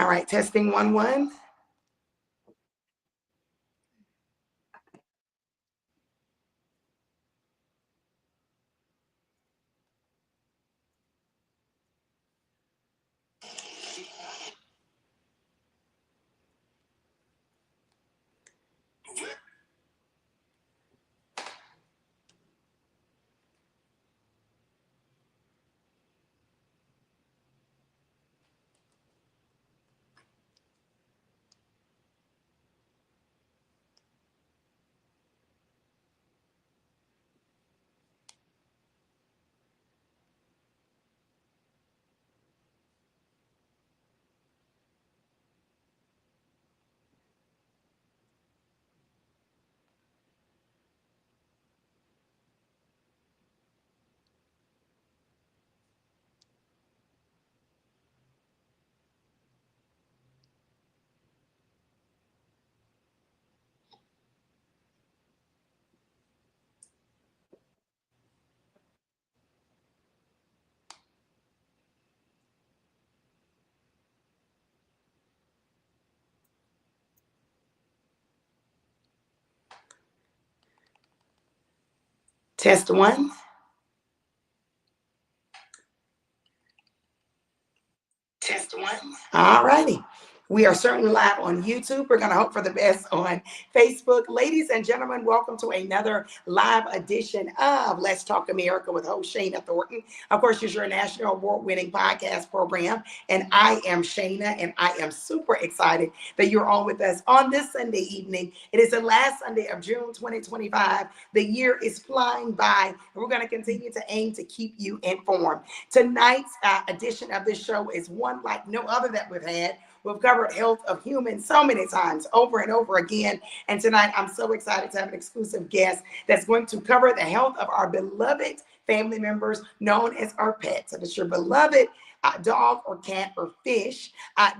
All right, testing 1-1. Test 1. Test 1. All righty. We are certainly live on YouTube. We're going to hope for the best on Facebook. Ladies and gentlemen, welcome to another live edition of Let's Talk America with host Shana Thornton. Of course, it's your national award-winning podcast program. And I am Shana, and I am super excited that you're on with us on this Sunday evening. It is the last Sunday of June 2025. The year is flying by, and we're going to continue to aim to keep you informed. Tonight's edition of this show is one like no other that we've had. We've covered health of humans so many times over and over again. And tonight, I'm so excited to have an exclusive guest that's going to cover the health of our beloved family members known as our pets. If it's your beloved dog or cat or fish,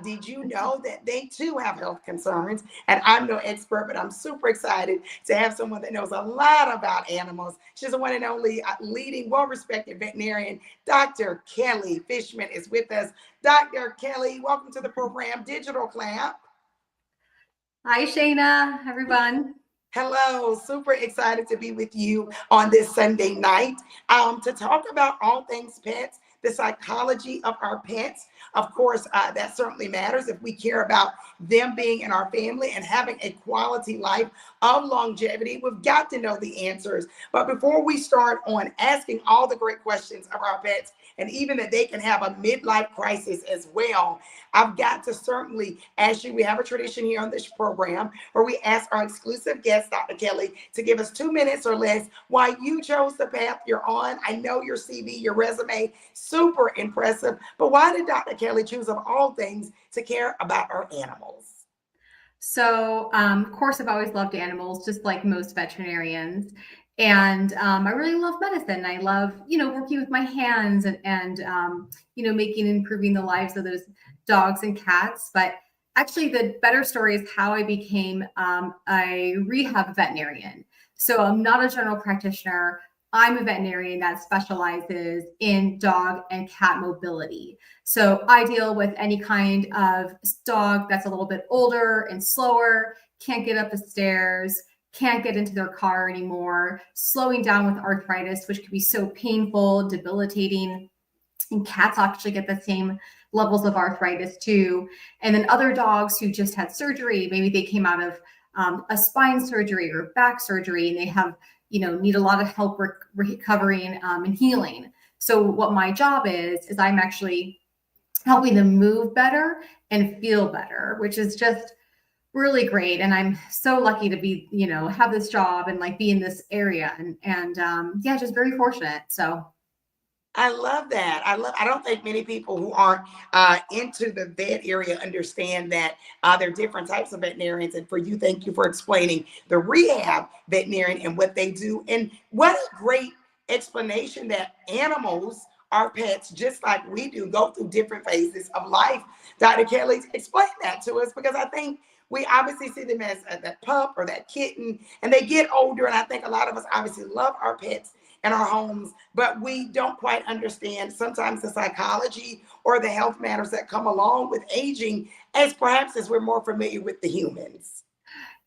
did you know that they too have health concerns? And I'm no expert, but I'm super excited to have someone that knows a lot about animals. She's the one and only leading, well-respected veterinarian, Dr. Kelly Fishman is with us. Dr. Kelly, welcome to the program. Digital clap. Hi, Shana, everyone. Hello, super excited to be with you on this Sunday night to talk about all things pets, the psychology of our pets. Of course, that certainly matters if we care about them being in our family and having a quality life of longevity. We've got to know the answers. But before we start on asking all the great questions of our pets, and even that they can have a midlife crisis as well, I've got to certainly ask you, we have a tradition here on this program where we ask our exclusive guest, Dr. Kelly, to give us 2 minutes or less why you chose the path you're on. I know your CV, your resume, super impressive, but why did Dr. Kelly choose of all things to care about our animals? So, of course, I've always loved animals, just like most veterinarians. And I really love medicine. I love, working with my hands and improving the lives of those dogs and cats. But actually, the better story is how I became a rehab veterinarian. So I'm not a general practitioner. I'm a veterinarian that specializes in dog and cat mobility. So I deal with any kind of dog that's a little bit older and slower, can't get up the stairs, can't get into their car anymore, slowing down with arthritis, which can be so painful, debilitating. And cats actually get the same levels of arthritis too. And then other dogs who just had surgery, maybe they came out of a spine surgery or back surgery, and they have, need a lot of help recovering and healing. So what my job is I'm actually helping them move better and feel better, which is just really great. And I'm so lucky to be, have this job and like be in this area and just very fortunate. So I love that. I don't think many people who aren't into the vet area understand that there are different types of veterinarians. And for you, thank you for explaining the rehab veterinarian and what they do. And what a great explanation that animals, our pets, just like we do, go through different phases of life. Dr. Kelly, explain that to us, because I think we obviously see them as that pup or that kitten, and they get older. And I think a lot of us obviously love our pets in our homes, but we don't quite understand sometimes the psychology or the health matters that come along with aging as perhaps as we're more familiar with the humans.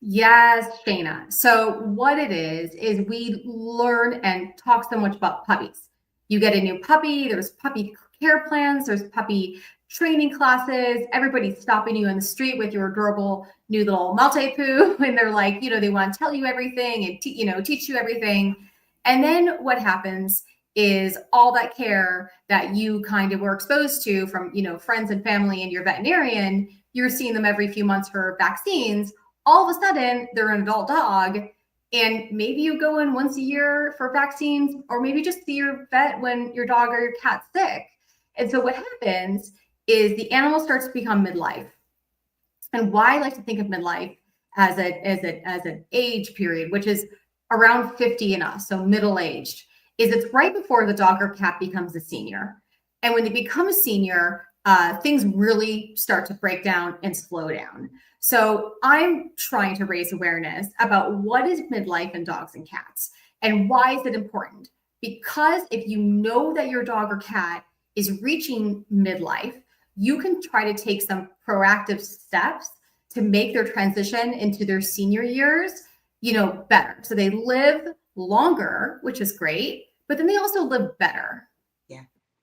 Yes, Shayna. So what it is we learn and talk so much about puppies. You get a new puppy, there's puppy care plans, there's puppy training classes. Everybody's stopping you in the street with your adorable new little Maltipoo, and they're like, they want to tell you everything and teach you everything. And then what happens is all that care that you kind of were exposed to from friends and family and your veterinarian, you're seeing them every few months for vaccines. All of a sudden, they're an adult dog, and maybe you go in once a year for vaccines, or maybe just see your vet when your dog or your cat's sick. And so what happens is the animal starts to become midlife. And why I like to think of midlife as an age period, which is around 50 and us, so middle-aged, is it's right before the dog or cat becomes a senior. And when they become a senior, things really start to break down and slow down. So I'm trying to raise awareness about what is midlife in dogs and cats and why is it important? Because if you know that your dog or cat is reaching midlife, you can try to take some proactive steps to make their transition into their senior years, better. So they live longer, which is great, but then they also live better.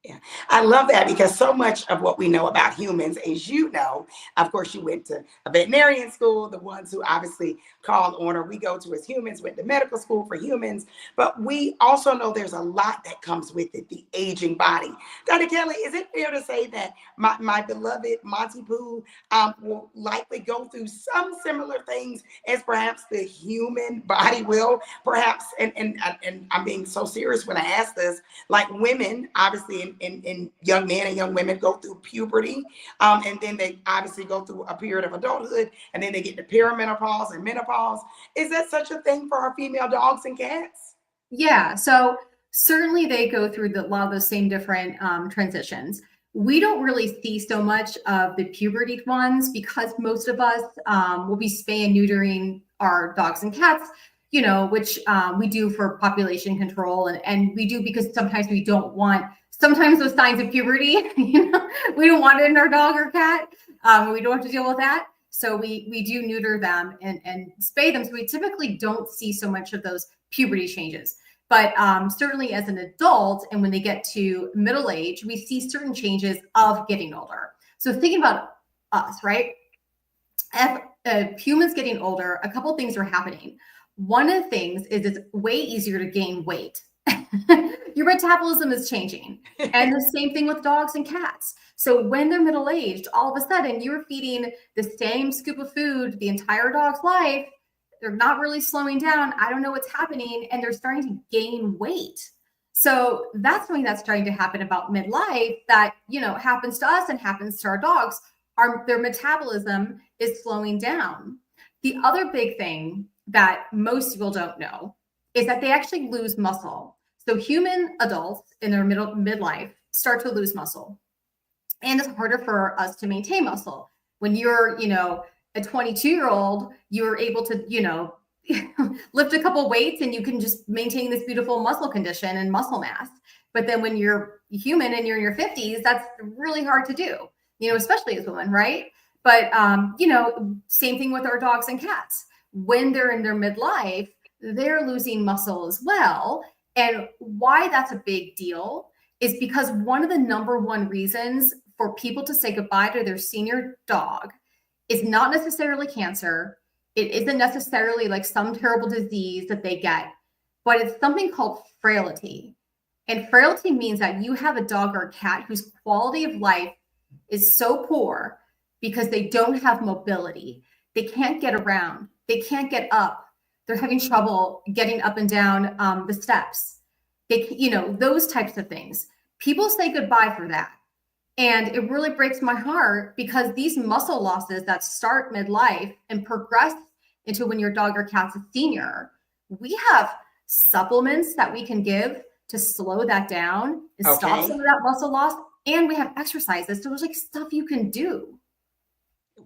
Yeah, I love that because so much of what we know about humans, as you know, of course, you went to a veterinarian school, the ones who obviously call on, or we go to as humans, went to medical school for humans, but we also know there's a lot that comes with it, the aging body. Dr. Kelly, is it fair to say that my beloved Monty Pooh will likely go through some similar things as perhaps the human body will? Perhaps, and I'm being so serious when I ask this, like women, obviously, and young men and young women go through puberty, and then they obviously go through a period of adulthood, and then they get to perimenopause and menopause. Is that such a thing for our female dogs and cats? Yeah, so certainly they go through a lot of those same different transitions. We don't really see so much of the puberty ones because most of us will be spay and neutering our dogs and cats, which we do for population control, and we do because sometimes we don't want sometimes those signs of puberty, we don't want it in our dog or cat. We don't have to deal with that. So we do neuter them and spay them. So we typically don't see so much of those puberty changes. But certainly as an adult, and when they get to middle age, we see certain changes of getting older. So thinking about us, right? If humans getting older, a couple of things are happening. One of the things is it's way easier to gain weight. Your metabolism is changing. And the same thing with dogs and cats. So when they're middle-aged, all of a sudden you're feeding the same scoop of food the entire dog's life. They're not really slowing down. I don't know what's happening. And they're starting to gain weight. So that's something that's starting to happen about midlife that, happens to us and happens to our dogs. Their metabolism is slowing down. The other big thing that most people don't know is that they actually lose muscle. So human adults in their midlife start to lose muscle. And it's harder for us to maintain muscle. When you're, a 22-year-old, you're able to, lift a couple weights and you can just maintain this beautiful muscle condition and muscle mass. But then when you're human and you're in your 50s, that's really hard to do, especially as women, right? But, same thing with our dogs and cats. When they're in their midlife, they're losing muscle as well. And why that's a big deal is because one of the number one reasons for people to say goodbye to their senior dog is not necessarily cancer. It isn't necessarily like some terrible disease that they get, but it's something called frailty. And frailty means that you have a dog or a cat whose quality of life is so poor because they don't have mobility. They can't get around. They can't get up. They're having trouble getting up and down the steps. Those types of things. People say goodbye for that. And it really breaks my heart because these muscle losses that start midlife and progress into when your dog or cat's a senior, we have supplements that we can give to slow that down and stop some of that muscle loss. And we have exercises. So there's like stuff you can do.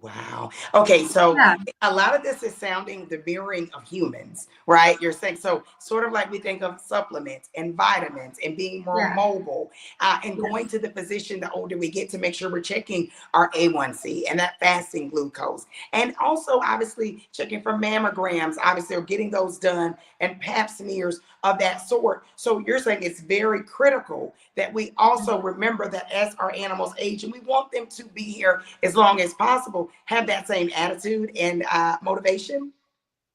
Wow. Okay, so Yeah, a lot of this is sounding the mirroring of humans, right? You're saying so, sort of like we think of supplements and vitamins and being more yeah, mobile and going yes, to the physician the older we get to make sure we're checking our A1C and that fasting glucose. And also, obviously, checking for mammograms, obviously, or getting those done and pap smears of that sort. So you're saying it's very critical that we also remember that as our animals age and we want them to be here as long as possible, have that same attitude and motivation.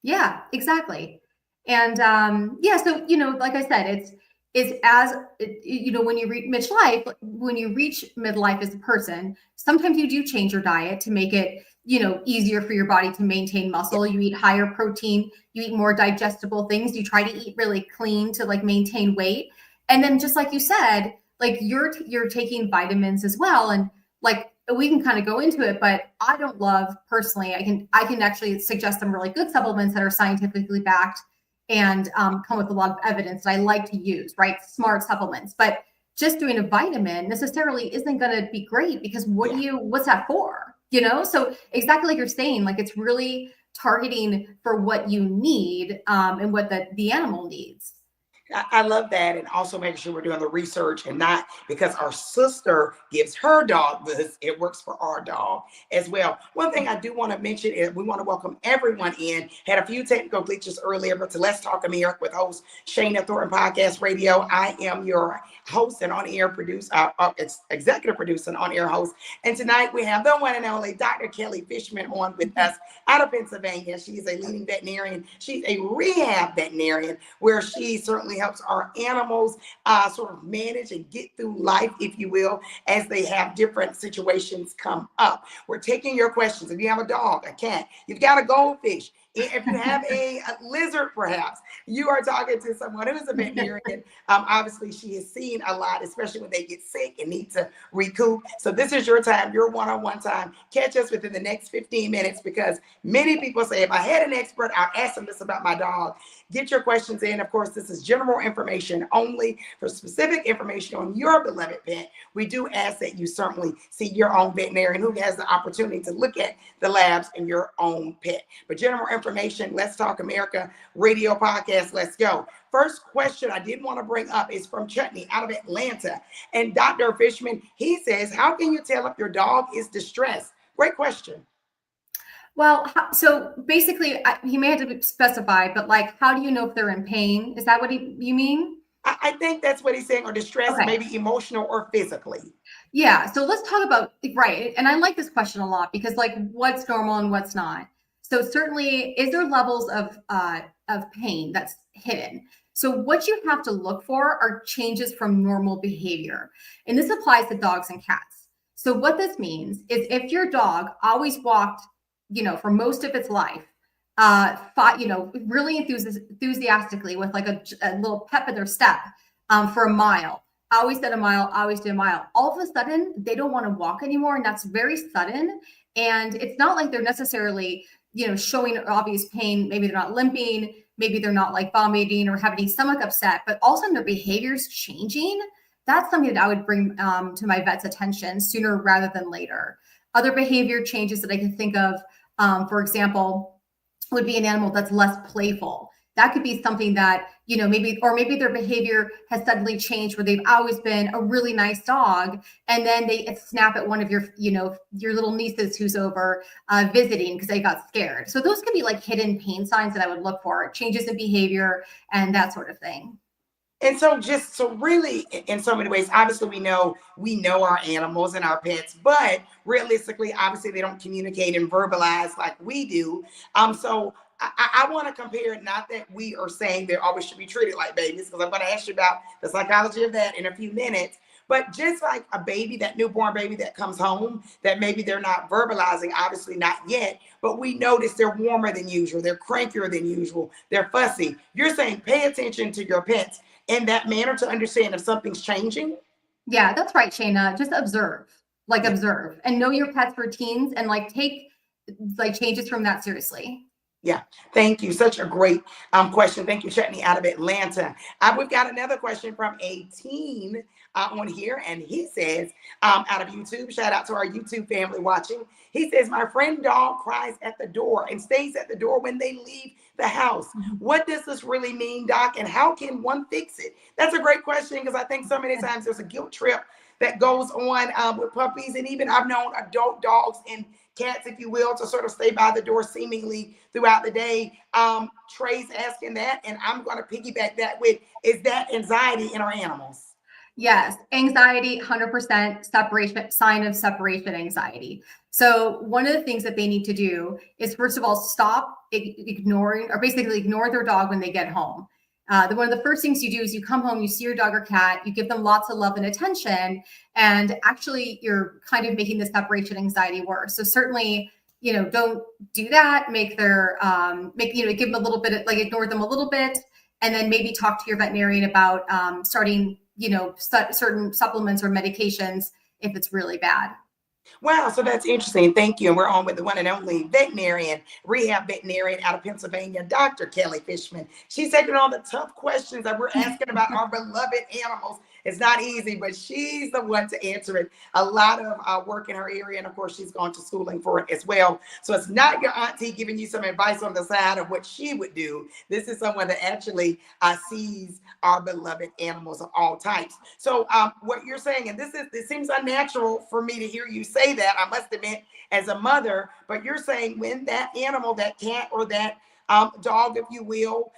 yeah, exactly. And yeah, so like I said, it's as when you reach midlife as a person, sometimes you do change your diet to make it easier for your body to maintain Yeah. muscle. You eat higher protein, you eat more digestible things, you try to eat really clean to like maintain weight. And then just like you said, like you're taking vitamins as well. And like we can kind of go into it, but I don't love personally. I can actually suggest some really good supplements that are scientifically backed and come with a lot of evidence that I like to use, right? Smart supplements. But just doing a vitamin necessarily isn't going to be great because Yeah. what's that for? So exactly like you're saying, like it's really targeting for what you need and what the animal needs. I love that. And also making sure we're doing the research and not because our sister gives her dog this, it works for our dog as well. One thing I do want to mention is we want to welcome everyone in. Had a few technical glitches earlier, but to Let's Talk America with host Shana Thornton Podcast Radio. I am your host and on air producer, executive producer and on air host. And tonight we have the one and only Dr. Kelly Fishman on with us out of Pennsylvania. She's a leading veterinarian. She's a rehab veterinarian where she certainly helps our animals sort of manage and get through life, if you will, as they have different situations come up. We're taking your questions. If you have a dog, a cat, you've got a goldfish, if you have a lizard, perhaps you are talking to someone who is a veterinarian. Obviously, she has seen a lot, especially when they get sick and need to recoup. So this is your time, your one-on-one time. Catch us within the next 15 minutes because many people say, if I had an expert, I'll ask them this about my dog. Get your questions in. Of course, this is general information only. For specific information on your beloved pet, we do ask that you certainly see your own veterinarian who has the opportunity to look at the labs in your own pet. But general information, Let's Talk America radio podcast. Let's go. First question I did want to bring up is from Chutney out of Atlanta. And Dr. Fishman, he says, how can you tell if your dog is distressed? Great question. Well, so basically, he may have to specify, but like, how do you know if they're in pain? Is that what you mean? I think that's what he's saying, or distress, Okay. maybe emotional or physically. Yeah. So let's talk about, right. And I like this question a lot because like what's normal and what's not. So certainly, is there levels of pain that's hidden? So what you have to look for are changes from normal behavior. And this applies to dogs and cats. So what this means is if your dog always walked, for most of its life, really enthusiastically with like a little pep in their step for a mile, always did a mile, always do a mile. All of a sudden, they don't want to walk anymore. And that's very sudden. And it's not like they're necessarily, showing obvious pain. Maybe they're not limping. Maybe they're not like vomiting or having stomach upset, but all of a sudden their behavior's changing. That's something that I would bring to my vet's attention sooner rather than later. Other behavior changes that I can think of, for example, would be an animal that's less playful. That could be something that, maybe their behavior has suddenly changed where they've always been a really nice dog. And then they snap at one of your little nieces who's over visiting because they got scared. So those could be like hidden pain signs that I would look for, changes in behavior and that sort of thing. And so really in so many ways, obviously we know our animals and our pets, but realistically, obviously they don't communicate and verbalize like we do. So I want to compare it, not that we are saying they always should be treated like babies, because I'm going to ask you about the psychology of that in a few minutes. But just like a baby, that newborn baby that comes home, that maybe they're not verbalizing, obviously not yet, but we notice they're warmer than usual, they're crankier than usual, they're fussy. You're saying pay attention to your pets in that manner to understand if something's changing. Yeah, that's right, Shayna. Just observe, Yeah. observe and know your pet's routines and like take like changes from that seriously. Yeah, thank you. Such a great question. Thank you, Chutney, out of Atlanta. We've got another question from a teen on here, and he says, out of YouTube, shout out to our YouTube family watching. He says, my friend dog cries at the door and stays at the door when they leave the house. What does this really mean, Doc, and how can one fix it? That's a great question because I think so many times there's a guilt trip that goes on with puppies, and even I've known adult dogs and cats, if you will, to sort of stay by the door seemingly throughout the day. Trey's asking that, and I'm going to piggyback that with, is that anxiety in our animals? Yes, anxiety, 100% separation, sign of separation anxiety. So one of the things that they need to do is, first of all, stop ignoring, or basically ignore their dog when they get home. One of the first things you do is you come home, you see your dog or cat, you give them lots of love and attention, and actually you're kind of making the separation anxiety worse. So certainly, don't do that. Make their, give them a little bit of, like, ignore them a little bit, and then maybe talk to your veterinarian about starting, certain supplements or medications if it's really bad. Wow, so that's interesting. Thank you. And we're on with the one and only veterinarian, rehab veterinarian out of Pennsylvania, Dr. Kelly Fishman. She's taking all the tough questions that we're asking about our beloved animals. It's not easy, but she's the one to answer it. A lot of work in her area, and of course, she's gone to schooling for it as well. So it's not your auntie giving you some advice on the side of what she would do. This is someone that actually sees our beloved animals of all types. So what you're saying, and it seems unnatural for me to hear you say that, I must admit, as a mother, but you're saying when that animal, that cat or that dog, if you will,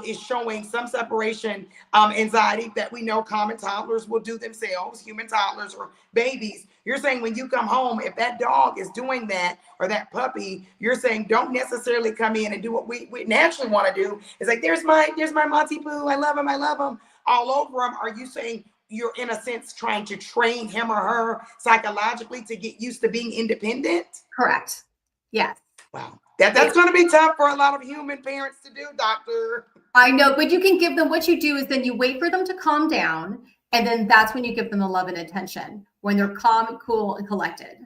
is showing some separation anxiety that we know common toddlers will do themselves, human toddlers or babies. You're saying when you come home, if that dog is doing that or that puppy, you're saying don't necessarily come in and do what we naturally want to do. It's like, there's my Monty Poo. I love him all over him. Are you saying you're in a sense trying to train him or her psychologically to get used to being independent? Correct. Yes. Wow. That's going to be tough for a lot of human parents to do, doctor. I know, but you can give them, what you do is then you wait for them to calm down, and then that's when you give them the love and attention, when they're calm, cool, and collected.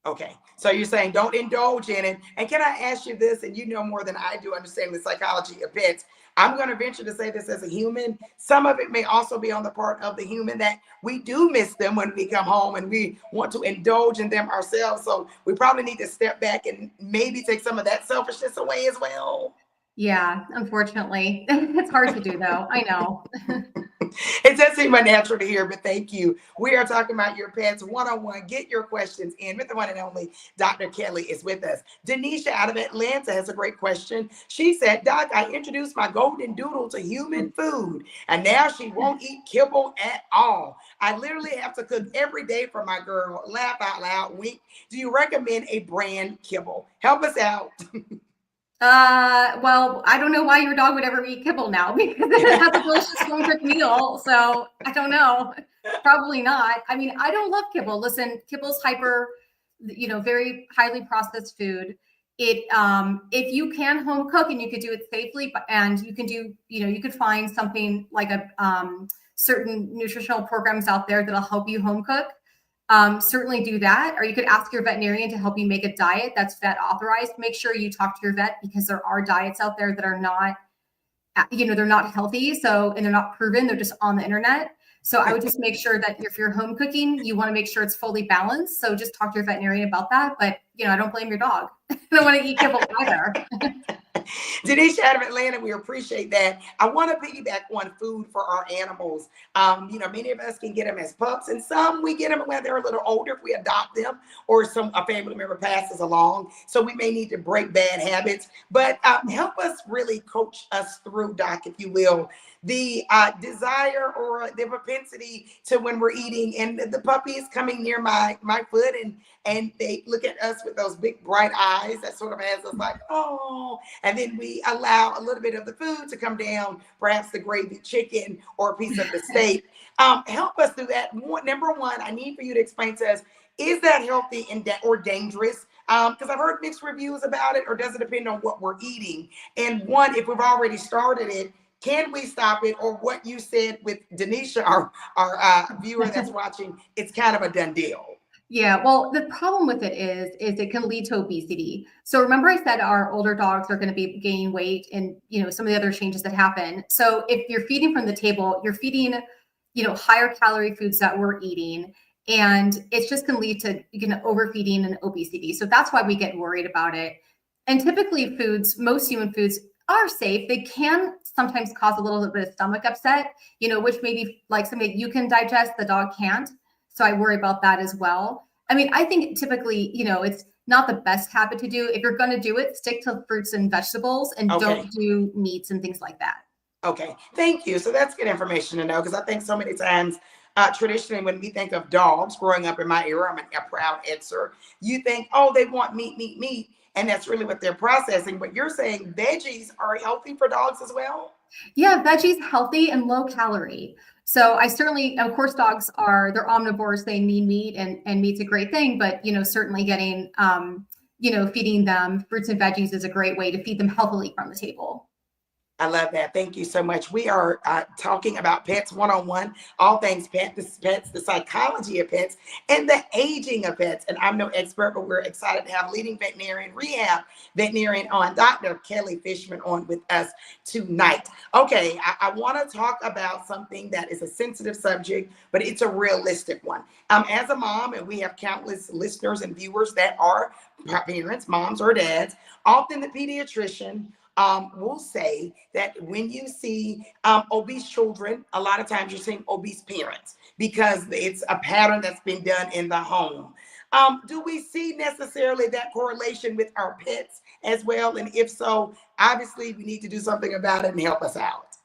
Okay. So you're saying don't indulge in it. And can I ask you this, and you know more than I do understanding the psychology of pets. I'm going to venture to say this as a human. Some of it may also be on the part of the human that we do miss them when we come home and we want to indulge in them ourselves. So we probably need to step back and maybe take some of that selfishness away as well. Yeah, unfortunately. It's hard to do, though. I know. It does seem unnatural to hear, but thank you. We are talking about your pets one-on-one. Get your questions in with the one and only Dr. Kelly is with us. Denisha out of Atlanta has a great question. She said, Doc, I introduced my golden doodle to human food, and now she won't eat kibble at all. I literally have to cook every day for my girl. Laugh out loud, wink. Do you recommend a brand kibble? Help us out. Well, I don't know why your dog would ever eat kibble now, because it has a delicious home cooked meal. So I don't know. Probably not. I mean, I don't love kibble. Listen, kibble's very highly processed food. If you can home cook and you could do it safely, and you can do, you could find something like certain nutritional programs out there that'll help you home cook. Certainly do that. Or you could ask your veterinarian to help you make a diet that's vet authorized. Make sure you talk to your vet, because there are diets out there that are not, they're not healthy. So, and they're not proven, they're just on the internet. So I would just make sure that if you're home cooking, you want to make sure it's fully balanced. So just talk to your veterinarian about that. But, I don't blame your dog. I don't want to eat kibble either. Denisha out of Atlanta, we appreciate that. I want to piggyback on food for our animals. Many of us can get them as pups, and some we get them when they're a little older if we adopt them, or a family member passes along. So we may need to break bad habits, but help us really coach us through, Doc, if you will, the desire or the propensity to, when we're eating and the puppy is coming near my foot and they look at us with those big bright eyes that sort of has us like, oh, and then we allow a little bit of the food to come down, perhaps the gravy chicken or a piece of the steak. Help us do that. Number one, I need for you to explain to us, is that healthy or dangerous? Because I've heard mixed reviews about it, or does it depend on what we're eating? And one, if we've already started it, can we stop it? Or what you said with Denisha, our viewer that's watching, it's kind of a done deal. Yeah, well, the problem with it is it can lead to obesity. So remember I said our older dogs are going to be gaining weight and, some of the other changes that happen. So if you're feeding from the table, you're feeding, higher calorie foods that we're eating, and it's just going to lead to overfeeding and obesity. So that's why we get worried about it. And typically most human foods are safe. They can sometimes cause a little bit of stomach upset, which maybe like something that you can digest, the dog can't. So I worry about that as well. I mean, I think typically, it's not the best habit to do. If you're going to do it, stick to fruits and vegetables and Okay. don't do meats and things like that. Okay, thank you. So that's good information to know because I think so many times, traditionally, when we think of dogs growing up in my era, I'm a proud Etzer, you think, oh, they want meat, meat, meat. And that's really what they're processing. But you're saying veggies are healthy for dogs as well? Yeah, veggies healthy and low calorie. So I certainly, of course, they're omnivores. They need meat, and meat's a great thing. But certainly getting, feeding them fruits and veggies is a great way to feed them healthily from the table. I love that. Thank you so much. We are talking about pets one-on-one, all things pets, the psychology of pets, and the aging of pets. And I'm no expert, but we're excited to have leading veterinarian, rehab veterinarian on, Dr. Kelly Fishman, on with us tonight. Okay, I want to talk about something that is a sensitive subject, but it's a realistic one. As a mom, and we have countless listeners and viewers that are parents, moms or dads, often the pediatrician will say that when you see obese children, a lot of times you're seeing obese parents because it's a pattern that's been done in the home. Do we see necessarily that correlation with our pets as well? And if so, obviously we need to do something about it and help us out.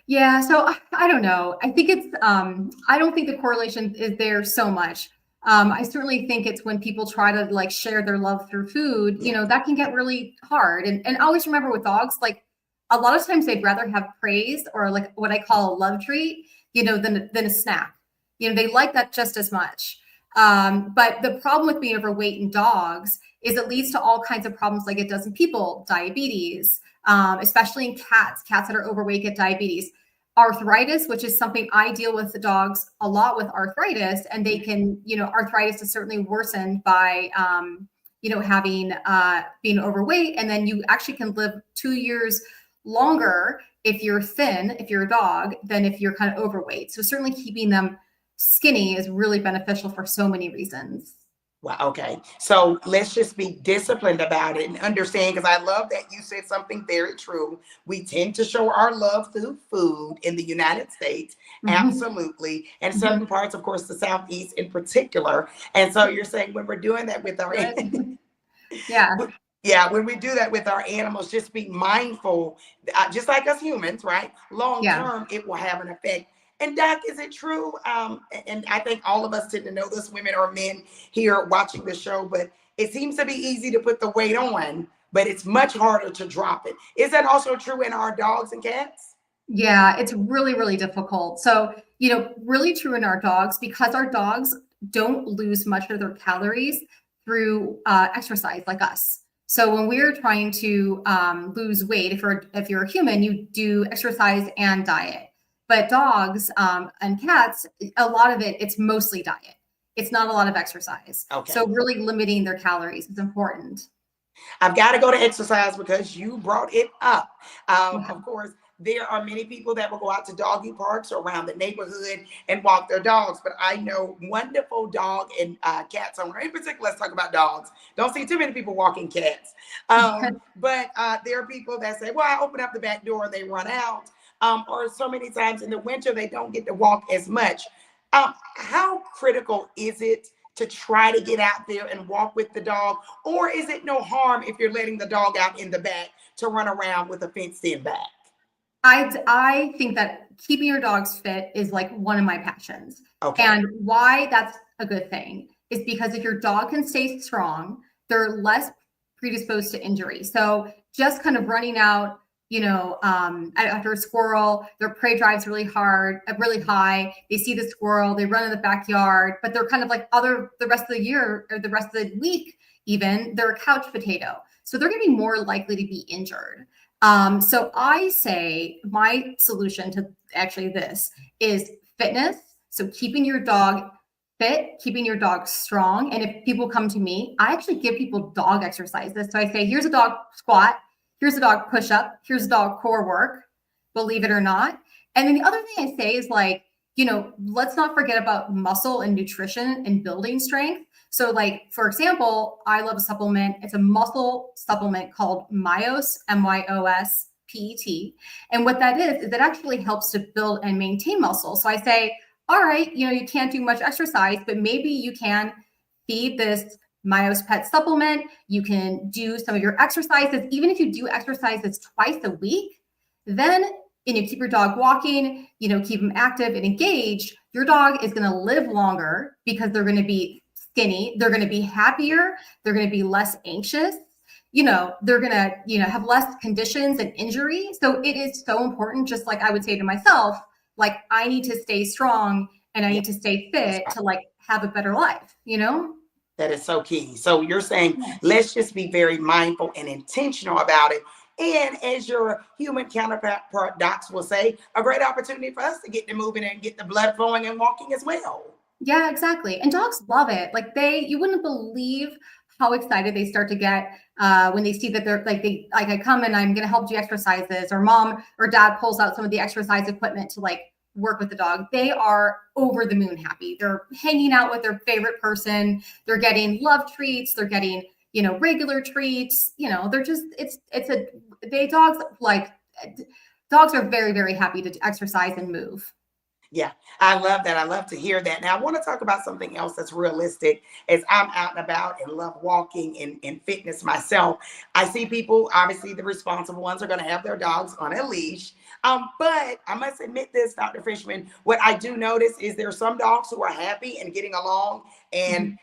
Yeah, so I don't know. I think I don't think the correlation is there so much. I certainly think it's when people try to like share their love through food, Yeah. that can get really hard. And always remember with dogs, like a lot of times they'd rather have praise or like what I call a love treat, than a snack. They like that just as much. But the problem with being overweight in dogs is it leads to all kinds of problems like it does in people, diabetes, especially in cats that are overweight get diabetes, arthritis, which is something I deal with the dogs a lot with arthritis, and they can, arthritis is certainly worsened by, having being overweight, and then you actually can live 2 years longer if you're thin, if you're a dog, than if you're kind of overweight. So certainly keeping them skinny is really beneficial for so many reasons. Well, okay. So let's just be disciplined about it and understand because I love that you said something very true. We tend to show our love through food in the United States, Mm-hmm. absolutely. And certain Mm-hmm. parts, of course, the Southeast in particular. And so you're saying when we're doing that with our Good. Yeah. yeah, when we do that with our animals, just be mindful, just like us humans, right? Long Yeah. term, it will have an effect. And Doc, is it true? And I think all of us tend to know this, women or men here watching the show, but it seems to be easy to put the weight on, but it's much harder to drop it. Is that also true in our dogs and cats? Yeah, it's really, really difficult. So, really true in our dogs because our dogs don't lose much of their calories through exercise like us. So when we're trying to lose weight, if you're a human, you do exercise and diet. But dogs and cats, a lot of it's mostly diet. It's not a lot of exercise. Okay. So really limiting their calories is important. I've got to go to exercise because you brought it up. Yeah. Of course, there are many people that will go out to doggy parks or around the neighborhood and walk their dogs. But I know wonderful dog and cats owner. In particular, let's talk about dogs. Don't see too many people walking cats. But there are people that say, well, I open up the back door and they run out. Or so many times in the winter, they don't get to walk as much. How critical is it to try to get out there and walk with the dog? Or is it no harm if you're letting the dog out in the back to run around with a fenced in back? I think that keeping your dogs fit is like one of my passions. Okay. And why that's a good thing is because if your dog can stay strong, they're less predisposed to injury. So just kind of running out, after a squirrel, their prey drives really hard, really high. They see the squirrel, they run in the backyard, but they're kind of like the rest of the year or the rest of the week, even they're a couch potato. So they're going to be more likely to be injured. So I say my solution to actually this is fitness. So keeping your dog fit, keeping your dog strong. And if people come to me, I actually give people dog exercises. So I say, here's a dog squat, here's a dog push up, here's a dog core work, believe it or not. And then the other thing I say is like, let's not forget about muscle and nutrition and building strength. So, like, for example, I love a supplement. It's a muscle supplement called Myos, MYOS PET. And what that is it actually helps to build and maintain muscle. So I say, all right, you can't do much exercise, but maybe you can feed this Myos Pet supplement. You can do some of your exercises. Even if you do exercises twice a week, then and you keep your dog walking, keep them active and engaged, your dog is going to live longer because they're going to be skinny. They're going to be happier. They're going to be less anxious. They're going to, have less conditions and injury. So it is so important. Just like I would say to myself, like, I need to stay strong and I need to stay fit to like have a better life, That is so key. So you're saying, let's just be very mindful and intentional about it. And as your human counterpart docs will say, a great opportunity for us to get to moving and get the blood flowing and walking as well. Yeah, exactly. And dogs love it. Like you wouldn't believe how excited they start to get when they see that they're like, I come and I'm going to help do exercises, or mom or dad pulls out some of the exercise equipment to like work with the dog. They are over the moon happy. They're hanging out with their favorite person. They're getting love treats. They're getting, regular treats. They're just, dogs are very, very happy to exercise and move. Yeah, I love that. I love to hear that. Now, I want to talk about something else that's realistic. As I'm out and about and love walking and fitness myself, I see people, obviously the responsible ones are going to have their dogs on a leash. But I must admit this, Dr. Fishman, what I do notice is there are some dogs who are happy and getting along and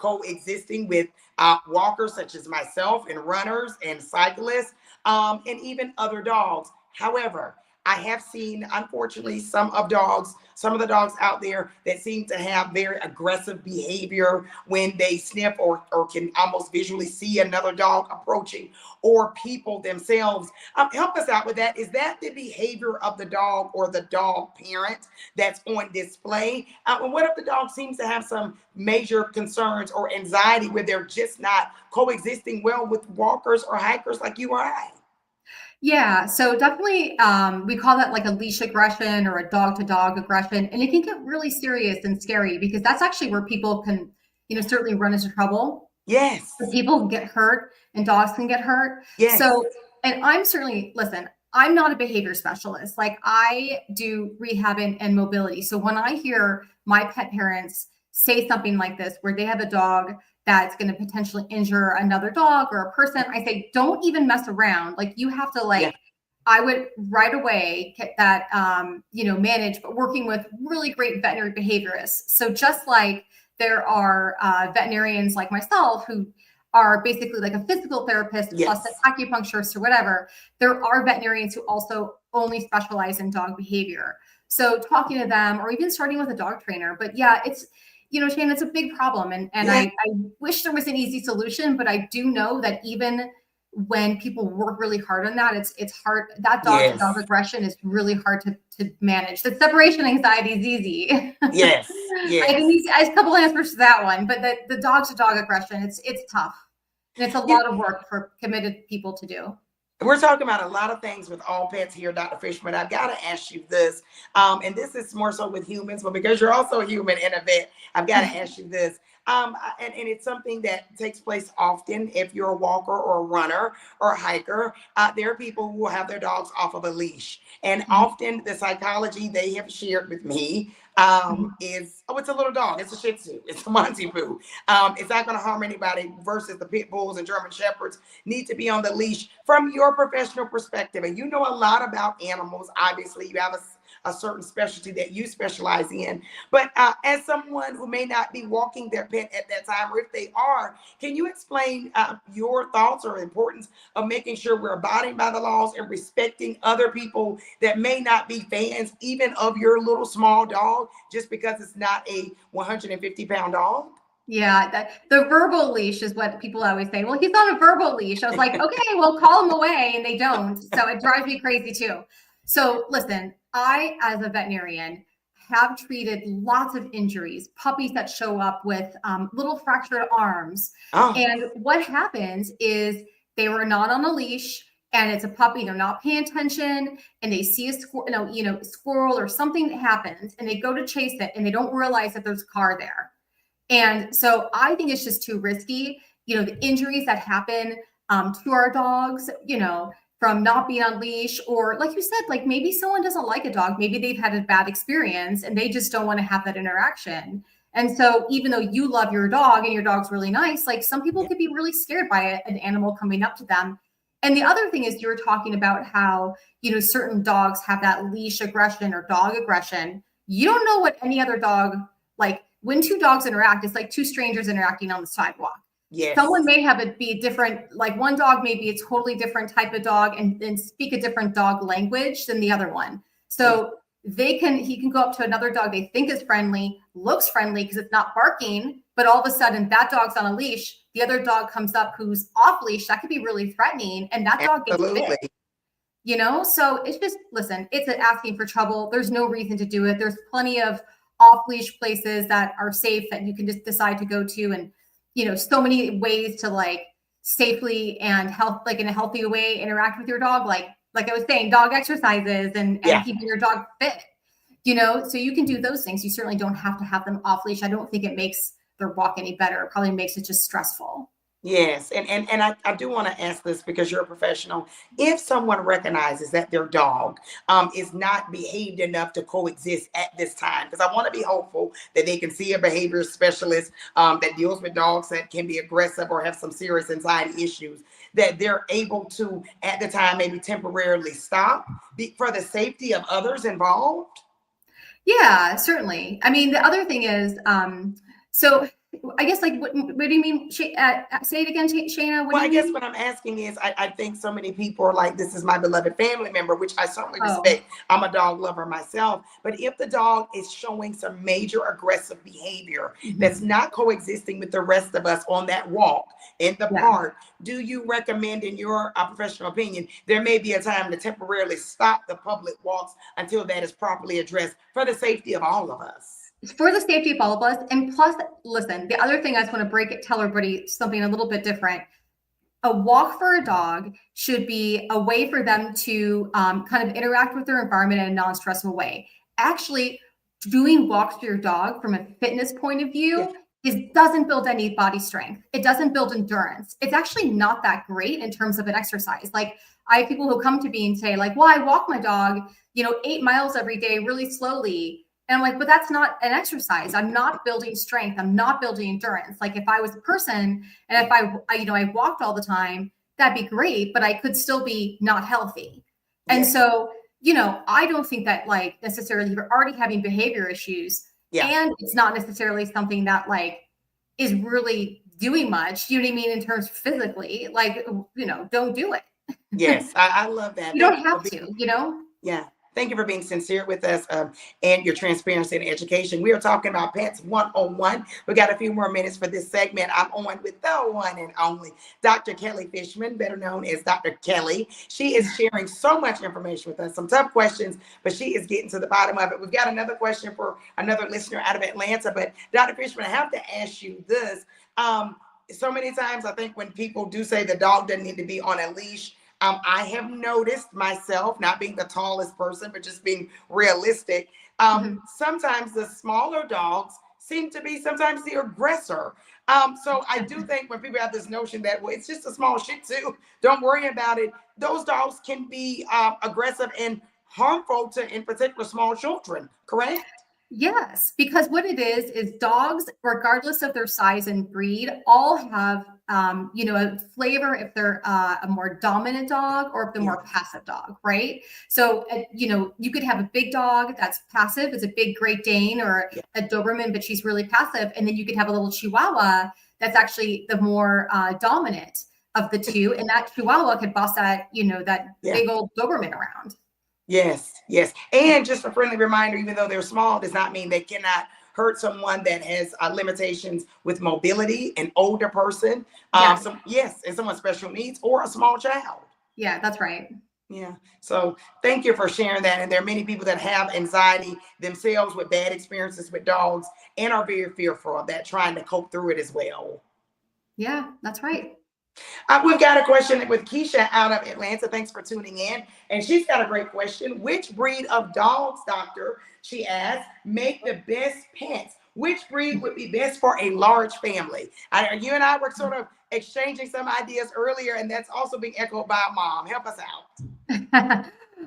coexisting with walkers such as myself and runners and cyclists and even other dogs. However, I have seen, unfortunately, some of the dogs out there that seem to have very aggressive behavior when they sniff or can almost visually see another dog approaching, or people themselves. Help us out with that. Is that the behavior of the dog or the dog parent that's on display? And what if the dog seems to have some major concerns or anxiety where they're just not coexisting well with walkers or hikers like you or I? Yeah, so definitely we call that like a leash aggression or a dog to dog aggression. And it can get really serious and scary because that's actually where people can, certainly run into trouble. Yes. People can get hurt and dogs can get hurt. Yes. So, and listen, I'm not a behavior specialist. Like I do rehab and mobility. So when I hear my pet parents say something like this, where they have a dog that's going to potentially injure another dog or a person, I say, don't even mess around. Like you have to I would right away get that, managed, but working with really great veterinary behaviorists. So just like there are veterinarians like myself who are basically like a physical therapist plus an acupuncturist or whatever, there are veterinarians who also only specialize in dog behavior. So talking to them or even starting with a dog trainer. But yeah, it's, Shane, it's a big problem. And I wish there was an easy solution, but I do know that even when people work really hard on that, it's hard. That dog to dog aggression is really hard to manage. The separation anxiety is easy. Yes. I can use a couple answers to that one, but the dog to dog aggression, it's tough. And it's a lot of work for committed people to do. We're talking about a lot of things with all pets here, Dr. Fishman. I've got to ask you this, and this is more so with humans, but because you're also a human and a vet, I've got to ask you this. And it's something that takes place often if you're a walker or a runner or a hiker. There are people who will have their dogs off of a leash. And often the psychology they have shared with me is, it's a little dog. It's a Shih Tzu. It's a Monty Poo. It's not going to harm anybody versus the pit bulls and German shepherds need to be on the leash. From your professional perspective, and you know a lot about animals, obviously you have a certain specialty that you specialize in, but as someone who may not be walking their pet at that time, or if they are, can you explain your thoughts or importance of making sure we're abiding by the laws and respecting other people that may not be fans even of your little small dog just because it's not a 150-pound dog? Yeah, the verbal leash is what people always say. Well, he's on a verbal leash. I was like, okay, well, call him away, and they don't. So it drives me crazy too. So listen, I, as a veterinarian, have treated lots of injuries, puppies that show up with little fractured arms. Oh, And what happens is they were not on a leash, and it's a puppy, they're not paying attention, and they see a squirrel or something that happens, and they go to chase it, and they don't realize that there's a car there. And so I think it's just too risky. The injuries that happen to our dogs, from not being on leash, or like you said, like maybe someone doesn't like a dog, maybe they've had a bad experience and they just don't want to have that interaction. And so even though you love your dog and your dog's really nice, like some people yeah. could be really scared by an animal coming up to them. And the other thing is, you were talking about how, certain dogs have that leash aggression or dog aggression. You don't know what any other dog, like when two dogs interact, it's like two strangers interacting on the sidewalk. Yes. Someone may have it be different, like one dog may be a totally different type of dog and speak a different dog language than the other one. So he can go up to another dog they think is friendly, looks friendly because it's not barking, but all of a sudden that dog's on a leash, the other dog comes up who's off leash, that could be really threatening, and that dog gets Absolutely. bit. So it's just, listen, it's asking for trouble. There's no reason to do it. There's plenty of off leash places that are safe that you can just decide to go to, and so many ways to like safely and in a healthy way interact with your dog, like I was saying, dog exercises and keeping your dog fit, so you can do those things. You certainly don't have to have them off leash. I don't think it makes their walk any better. It probably makes it just stressful. Yes, and I do want to ask this because you're a professional. If someone recognizes that their dog is not behaved enough to coexist at this time, because I want to be hopeful that they can see a behavior specialist that deals with dogs that can be aggressive or have some serious anxiety issues, that they're able to, at the time, maybe temporarily stop for the safety of others involved. Yeah, certainly. I mean, the other thing is, so I guess, like, what do you mean? Say it again, Shana. What Well, do I you guess mean? what I'm asking is, I think so many people are like, this is my beloved family member, which I certainly Oh, respect. I'm a dog lover myself. But if the dog is showing some major aggressive behavior that's mhm. not coexisting with the rest of us on that walk in the Yeah. park, do you recommend, in your professional opinion, there may be a time to temporarily stop the public walks until that is properly addressed for the safety of all of us? For the safety of all of us. And plus, listen, the other thing I just want to tell everybody something a little bit different. A walk for a dog should be a way for them to kind of interact with their environment in a non-stressful way. Actually, doing walks for your dog from a fitness point of Yeah. view doesn't build any body strength. It doesn't build endurance. It's actually not that great in terms of an exercise. Like, I have people who come to me and say, like, well, I walk my dog, 8 miles every day really slowly. And I'm like, but that's not an exercise. I'm not building strength. I'm not building endurance. Like, if I was a person and if I walked all the time, that'd be great, but I could still be not healthy. And Yeah. so, I don't think that, like, necessarily you're already having behavior issues, Yeah. and it's not necessarily something that, like, is really doing much, you know what I mean, in terms of physically, like, don't do it. Yes. I love that. You Thank don't you for have being. to. Yeah. Thank you for being sincere with us, and your transparency and education. We are talking about pets one-on-one. We got a few more minutes for this segment. I'm on with the one and only Dr. Kelly Fishman, better known as Dr. Kelly. She is sharing so much information with us, some tough questions, but she is getting to the bottom of it. We've got another question for another listener out of Atlanta, but Dr. Fishman, I have to ask you this. So many times I think when people do say the dog doesn't need to be on a leash, I have noticed myself, not being the tallest person, but just being realistic. Mhm. Sometimes the smaller dogs seem to be sometimes the aggressor. So I do think when people have this notion that, well, it's just a small Shih Tzu, don't worry about it. Those dogs can be aggressive and harmful to, in particular, small children. Correct? Yes, because what it is dogs, regardless of their size and breed, all have, a flavor if they're a more dominant dog or if they're Yeah. more passive dog, right? So, you could have a big dog that's passive, it's a big Great Dane or Yeah. a Doberman, but she's really passive. And then you could have a little Chihuahua that's actually the more dominant of the two. And that Chihuahua could boss that Yeah. big old Doberman around. Yes, yes. And just a friendly reminder, even though they're small, does not mean they cannot hurt someone that has limitations with mobility, an older person, Yes. yes, and someone special needs, or a small child. Yeah, that's right. Yeah. So thank you for sharing that. And there are many people that have anxiety themselves with bad experiences with dogs and are very fearful of that, trying to cope through it as well. Yeah, that's right. We've got a question with Keisha out of Atlanta. Thanks for tuning in. And she's got a great question. Which breed of dogs, doctor, she asked, make the best pets? Which breed would be best for a large family? You and I were sort of exchanging some ideas earlier, and that's also being echoed by mom. Help us out.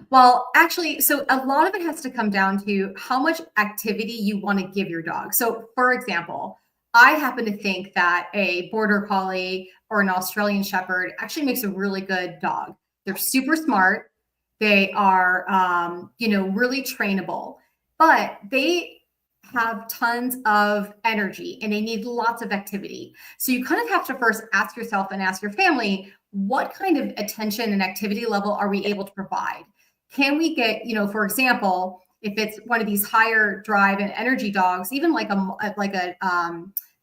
Well, actually, so a lot of it has to come down to how much activity you want to give your dog. So, for example, I happen to think that a border collie or an Australian shepherd actually makes a really good dog. They're super smart. They are, really trainable, but they have tons of energy and they need lots of activity. So you kind of have to first ask yourself and ask your family, what kind of attention and activity level are we able to provide? Can we get, for example, if it's one of these higher drive and energy dogs, even like not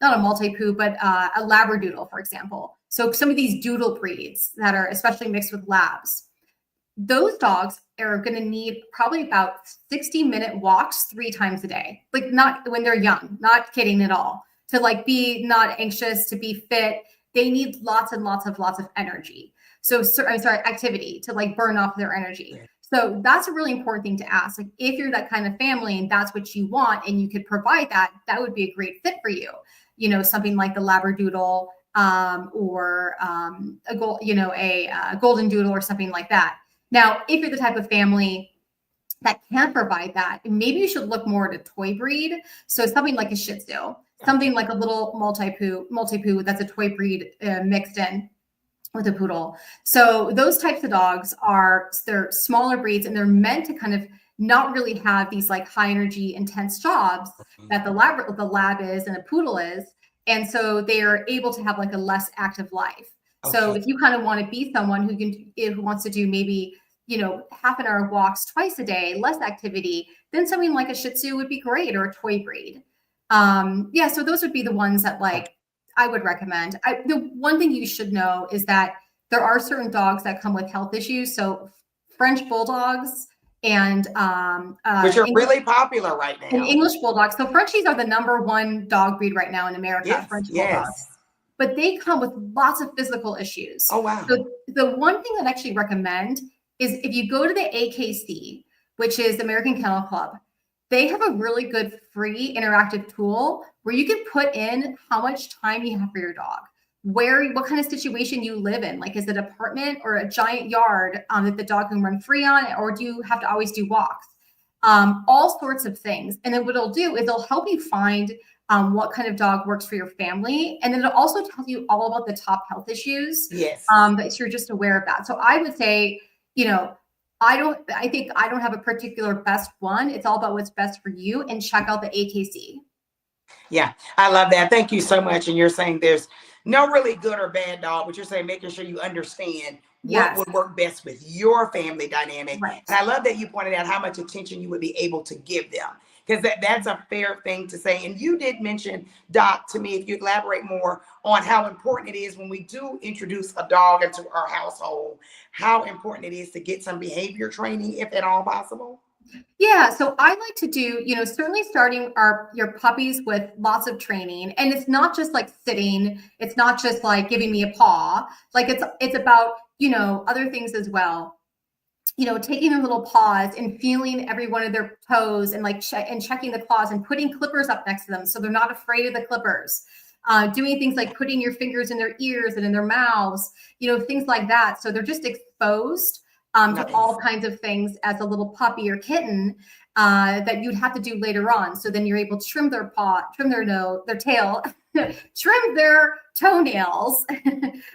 a multi-poo, but a Labradoodle, for example. So some of these doodle breeds that are especially mixed with labs, those dogs are going to need probably about 60-minute walks 3 times a day. Like not when they're young, not kidding at all. To like be not anxious, to be fit, they need lots and lots of energy. So I'm sorry, activity to like burn off their energy. So that's a really important thing to ask. Like if you're that kind of family and that's what you want and you could provide that, that would be a great fit for you. Something like the Labradoodle or a golden doodle or something like that. Now, if you're the type of family that can't provide that, maybe you should look more at a toy breed. So something like a Shih Tzu, something like a little multi-poo that's a toy breed mixed in with a poodle. So those types of dogs they're smaller breeds and they're meant to kind of not really have these like high energy, intense jobs that the lab is and the poodle is. And so they are able to have like a less active life. So if you kind of want to be someone who wants to do maybe, half an hour walks twice a day, less activity, then something like a Shih Tzu would be great, or a toy breed. So those would be the ones that like I would recommend. The one thing you should know is that there are certain dogs that come with health issues. So French bulldogs and which are really popular right and now. English bulldogs. So Frenchies are the #1 dog breed right now in America. Yes, French bulldogs. yes. But they come with lots of physical issues. Oh, wow. So the one thing that I actually recommend is if you go to the AKC, which is the American Kennel Club, they have a really good free interactive tool where you can put in how much time you have for your dog, what kind of situation you live in. Like, is it an apartment or a giant yard that the dog can run free on, or do you have to always do walks? All sorts of things. And then what it'll do is it'll help you find what kind of dog works for your family. And then it'll also tell you all about the top health issues. Yes. That you're just aware of that. So I would say, I think I don't have a particular best one. It's all about what's best for you, and check out the AKC. Yeah, I love that. Thank you so much. And you're saying there's no really good or bad dog, but you're saying making sure you understand what would work best with your family dynamic. Right. And I love that you pointed out how much attention you would be able to give them, because that's a fair thing to say. And you did mention, Doc, to me, if you elaborate more on how important it is when we do introduce a dog into our household, how important it is to get some behavior training, if at all possible. Yeah, so I like to do, certainly starting your puppies with lots of training, and it's not just like sitting, it's not just like giving me a paw, like it's about, other things as well. Taking their little paws and feeling every one of their toes and like checking the claws and putting clippers up next to them so they're not afraid of the clippers. Doing things like putting your fingers in their ears and in their mouths, things like that. So they're just exposed to all kinds of things as a little puppy or kitten that you'd have to do later on. So then you're able to trim their paw, trim their nose, their tail, trim their toenails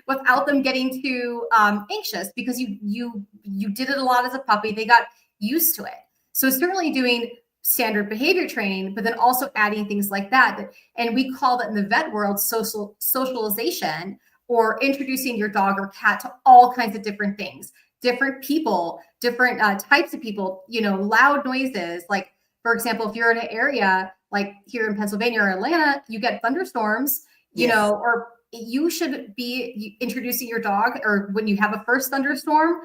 without them getting too anxious, because you did it a lot as a puppy. They got used to it. So certainly doing standard behavior training, but then also adding things like that. And we call that in the vet world socialization, or introducing your dog or cat to all kinds of different things. Different people, different types of people, loud noises. Like, for example, if you're in an area like here in Pennsylvania or Atlanta, you get thunderstorms, or you should be introducing your dog, or when you have a first thunderstorm,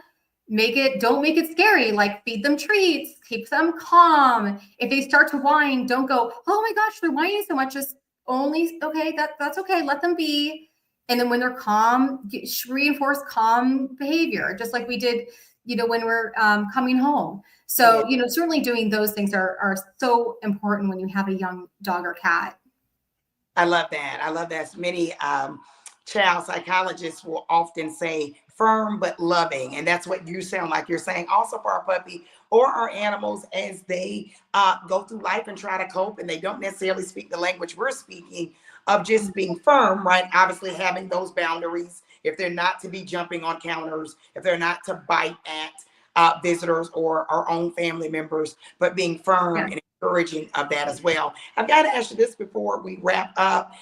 don't make it scary. Like feed them treats, keep them calm. If they start to whine, don't go, oh my gosh, they're whining so much. Just only, okay, that's okay. Let them be. And then when they're calm, reinforce calm behavior, just like we did, when we're coming home. So, certainly doing those things are so important when you have a young dog or cat. I love that. I love that. Many child psychologists will often say firm but loving. And that's what you sound like you're saying also for our puppy or our animals as they go through life and try to cope and they don't necessarily speak the language we're speaking of just being firm, right? Obviously having those boundaries. If they're not to be jumping on counters, if they're not to bite at visitors or our own family members, but being firm and encouraging of that as well. I've got to ask you this before we wrap up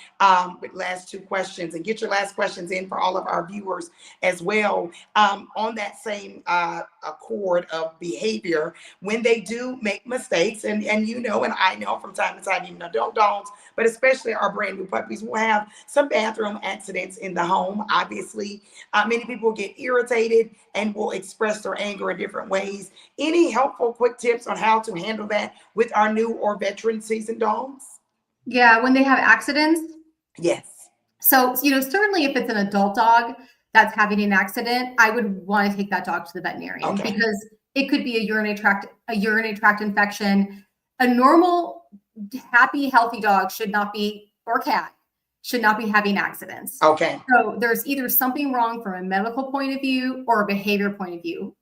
with last two questions and get your last questions in for all of our viewers as well. On that same accord of behavior, when they do make mistakes, and I know from time to time, even adult dogs, but especially our brand new puppies will have some bathroom accidents in the home. Obviously, many people get irritated and will express their anger in different ways. Any helpful quick tips on how to handle that with our new or veteran seasoned dogs? Yeah, when they have accidents. Yes. So, certainly if it's an adult dog that's having an accident, I would want to take that dog to the veterinarian because it could be a urinary tract infection. A normal, happy, healthy dog should not be, or cat, should not be having accidents. Okay. So there's either something wrong from a medical point of view or a behavior point of view,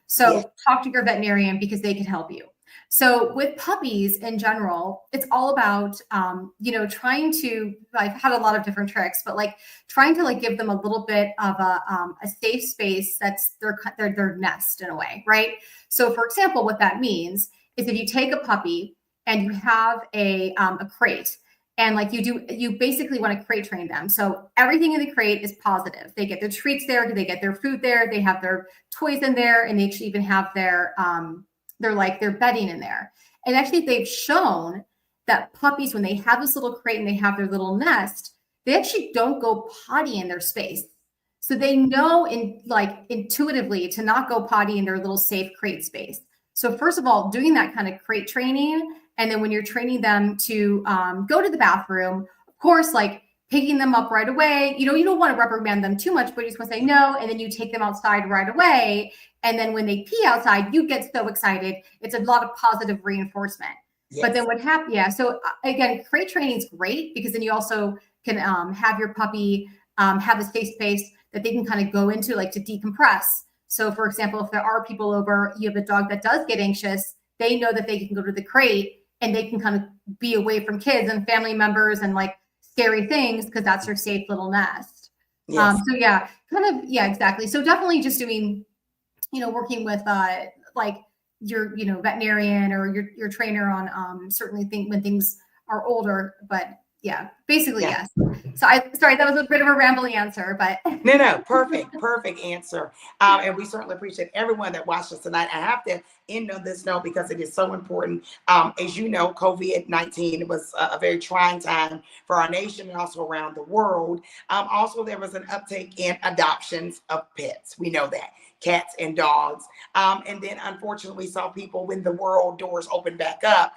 So talk to your veterinarian because they can help you. So with puppies in general, it's all about, trying to, I've had a lot of different tricks, but trying to give them a little bit of a safe space that's their nest in a way, right? So for example, what that means is if you take a puppy and you have a crate, and you basically want to crate train them. So everything in the crate is positive. They get their treats there, they get their food there, they have their toys in there, and they actually even have their bedding in there. And actually they've shown that puppies, when they have this little crate and they have their little nest, they actually don't go potty in their space. So they know intuitively to not go potty in their little safe crate space. So first of all, doing that kind of crate training, and then when you're training them to go to the bathroom, of course, picking them up right away, you don't want to reprimand them too much, but you just want to say no, and then you take them outside right away. And then when they pee outside, you get so excited. It's a lot of positive reinforcement. Yes. But then what happens? Yeah. So again, crate training is great because then you also can have your puppy have a safe space that they can kind of go into to decompress. So for example, if there are people over, you have a dog that does get anxious, they know that they can go to the crate and they can kind of be away from kids and family members and scary things because that's their safe little nest. Yes. Exactly. So definitely just doing, working with your, veterinarian or your trainer on certainly when things are older, but yeah, basically, yes. So sorry, that was a bit of a rambling answer, but. No, perfect answer. And we certainly appreciate everyone that watched us tonight. I have to end on this note because it is so important. As you know, COVID-19 was a very trying time for our nation and also around the world. Also, there was an uptake in adoptions of pets. We know that. Cats and dogs. And then unfortunately we saw people when the world doors opened back up,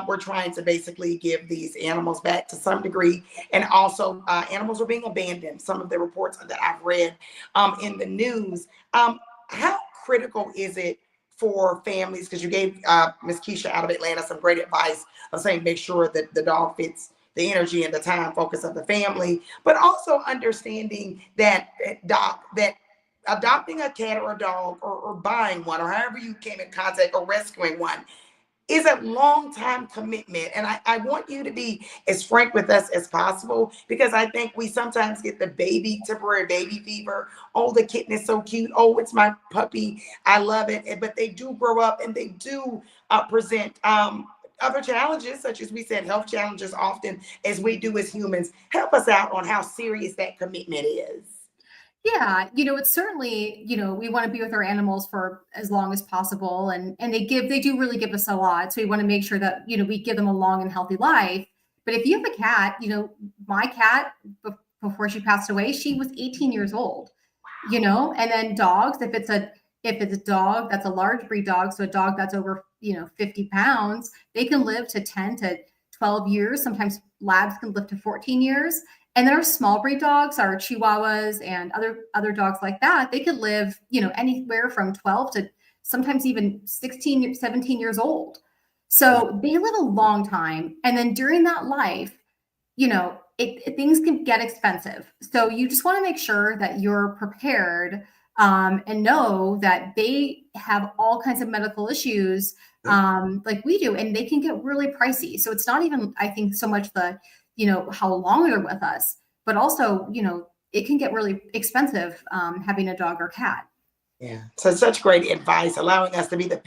we're trying to basically give these animals back to some degree. And also animals are being abandoned. Some of the reports that I've read in the news. How critical is it for families? Because you gave Ms. Keisha out of Atlanta some great advice of saying make sure that the dog fits the energy and the time focus of the family, but also understanding that adopting a cat or a dog or buying one or however you came in contact or rescuing one is a long time commitment. And I want you to be as frank with us as possible because I think we sometimes get the temporary baby fever. Oh, the kitten is so cute. Oh, it's my puppy. I love it. But they do grow up and they do present other challenges, such as we said, health challenges often as we do as humans. Help us out on how serious that commitment is. Yeah, it's certainly, we want to be with our animals for as long as possible. And they do really give us a lot. So we want to make sure that, we give them a long and healthy life. But if you have a cat, my cat, before she passed away, she was 18 years old, and then dogs, if it's if it's a dog that's a large breed dog, so a dog that's over, 50 pounds, they can live to 10 to 12 years. Sometimes labs can live to 14 years. And there are small breed dogs, our Chihuahuas and other dogs like that. They could live, anywhere from 12 to sometimes even 16, 17 years old. So they live a long time. And then during that life, things can get expensive. So you just want to make sure that you're prepared, and know that they have all kinds of medical issues, like we do, and they can get really pricey. So it's not even, I think, so much how long they're with us, but also, it can get really expensive, having a dog or cat. Yeah. So such great advice, allowing us to be the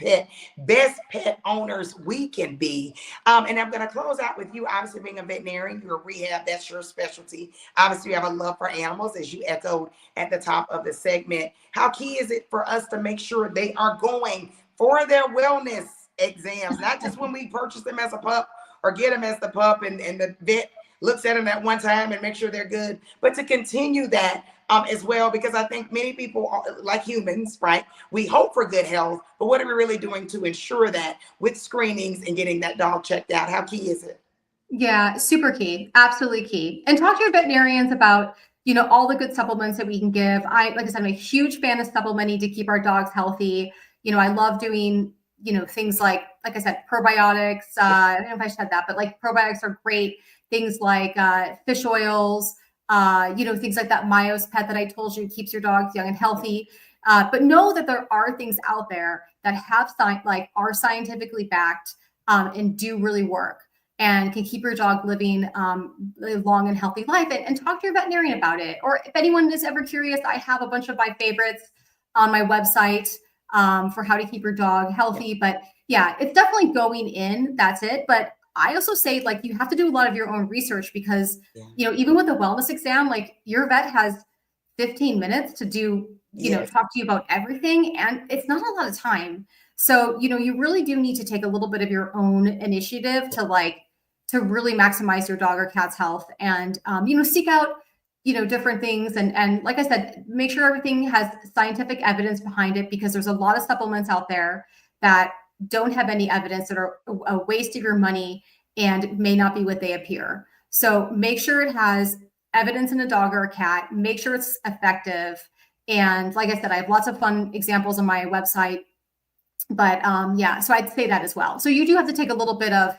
best pet owners we can be. And I'm going to close out with you, obviously being a veterinarian, you're a rehab, that's your specialty. Obviously, you have a love for animals, as you echoed at the top of the segment. How key is it for us to make sure they are going for their wellness exams, not just when we purchase them as a pup or get them as the pup and the vet looks at them at one time and make sure they're good, but to continue that as well, because I think many people are, like humans, right? We hope for good health, but what are we really doing to ensure that with screenings and getting that dog checked out? How key is it? Yeah, super key. Absolutely key. And talk to your veterinarians about, all the good supplements that we can give. Like I said, I'm a huge fan of supplementing to keep our dogs healthy. I love doing, things like I said, probiotics. I don't know if I said that, but like probiotics are great. Things like fish oils, things like that Myos Pet that I told you keeps your dogs young and healthy. But know that there are things out there that have are scientifically backed, and do really work and can keep your dog living a long and healthy life. And talk to your veterinarian about it. Or if anyone is ever curious, I have a bunch of my favorites on my website, for how to keep your dog healthy. But yeah, it's definitely going in. That's it. But I also say, like, you have to do a lot of your own research because, even with a wellness exam, like your vet has 15 minutes to do, talk to you about everything. And it's not a lot of time. So, you really do need to take a little bit of your own initiative to really maximize your dog or cat's health and, seek out, different things. And like I said, make sure everything has scientific evidence behind it, because there's a lot of supplements out there that don't have any evidence, that are a waste of your money and may not be what they appear. So make sure it has evidence in a dog or a cat, make sure it's effective. And like I said, I have lots of fun examples on my website, but so I'd say that as well. So you do have to take a little bit of,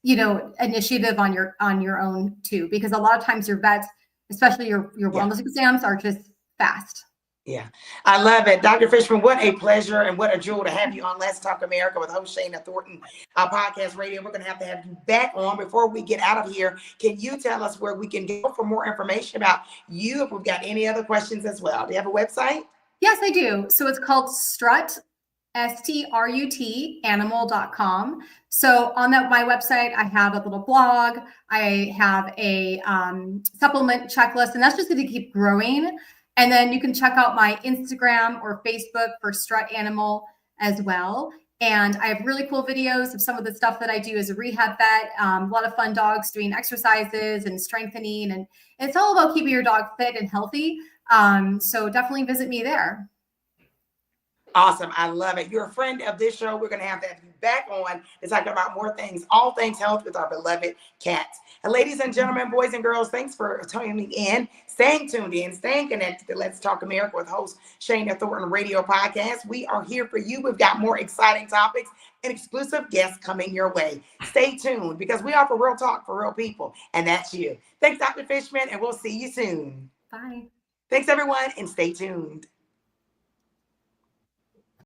initiative on your own too, because a lot of times your vets, especially your wellness exams, are just fast. Yeah, I love it. Dr. Fishman, what a pleasure and what a jewel to have you on Let's Talk America with Host Shana Thornton, our podcast radio. We're going to have you back on. Before we get out of here, can you tell us where we can go for more information about you, if we've got any other questions as well? Do you have a website? Yes, I do. So it's called Strut, STRUT, animal.com. So on my website, I have a little blog. I have a supplement checklist, and that's just going to keep growing. And then you can check out my Instagram or Facebook for Strut Animal as well. And I have really cool videos of some of the stuff that I do as a rehab vet. A lot of fun dogs doing exercises and strengthening. And it's all about keeping your dog fit and healthy. So definitely visit me there. Awesome. I love it. You're a friend of this show. We're going to have you back on to talk about more things, all things health with our beloved cats. And ladies and gentlemen, boys and girls, thanks for tuning in, staying tuned in, staying connected to Let's Talk America with host Shana Thornton Radio Podcast. We are here for you. We've got more exciting topics and exclusive guests coming your way. Stay tuned, because we offer real talk for real people, and that's you. Thanks, Dr. Fishman, and we'll see you soon. Bye. Thanks, everyone, and stay tuned.